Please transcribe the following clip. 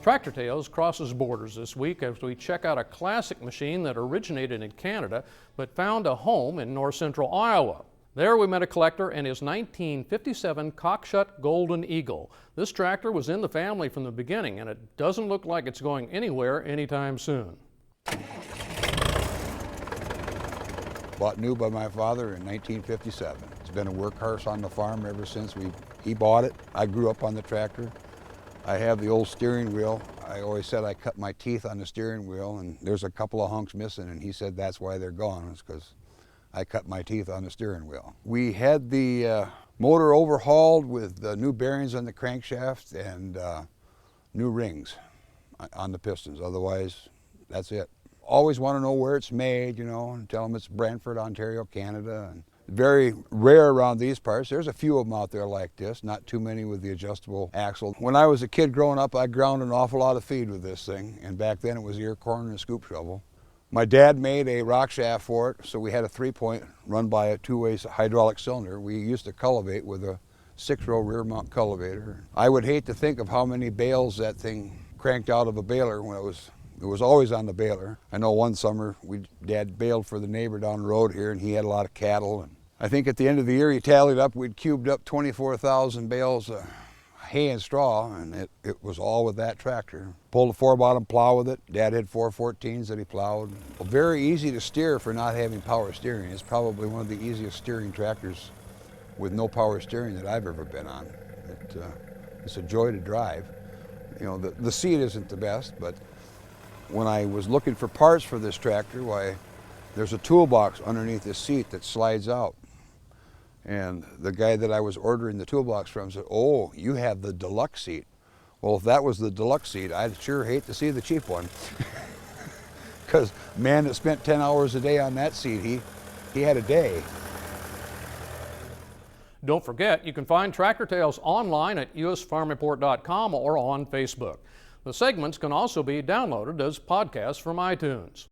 Tractor Tales crosses borders this week as we check out a classic machine that originated in Canada but found a home in north central Iowa. There we met a collector and his 1957 Cockshutt Golden Eagle. This tractor was in the family from the beginning and it doesn't look like it's going anywhere anytime soon. Bought new by my father in 1957. It's been a workhorse on the farm ever since he bought it. I grew up on the tractor. I have the old steering wheel. I always said I cut my teeth on the steering wheel, and there's a couple of hunks missing, and he said that's why they're gone. It's because I cut my teeth on the steering wheel. We had the motor overhauled with new bearings on the crankshaft and new rings on the pistons. Otherwise, that's it. Always want to know where it's made, you know, and tell them it's Brantford, Ontario, Canada. And very rare around these parts. There's a few of them out there like this, not too many with the adjustable axle. When I was a kid growing up, I ground an awful lot of feed with this thing, and back then it was ear corn and scoop shovel. My dad made a rock shaft for it, so we had a 3-point run by a two-way hydraulic cylinder. We used to cultivate with a 6-row rear mount cultivator. I would hate to think of how many bales that thing cranked out of a baler when it was always on the baler. I know one summer Dad baled for the neighbor down the road here, and he had a lot of cattle. And I think at the end of the year he tallied up, we'd cubed up 24,000 bales of hay and straw, and it was all with that tractor. Pulled a 4-bottom plow with it. Dad had 414s that he plowed. Very easy to steer for not having power steering. It's probably one of the easiest steering tractors with no power steering that I've ever been on. It's a joy to drive. You know, the seat isn't the best, but when I was looking for parts for this tractor, why, there's a toolbox underneath this seat that slides out. And the guy that I was ordering the toolbox from said, "Oh, you have the deluxe seat." Well, if that was the deluxe seat, I'd sure hate to see the cheap one. Because man that spent 10 hours a day on that seat, he had a day. Don't forget, you can find Tractor Tales online at usfarmreport.com or on Facebook. The segments can also be downloaded as podcasts from iTunes.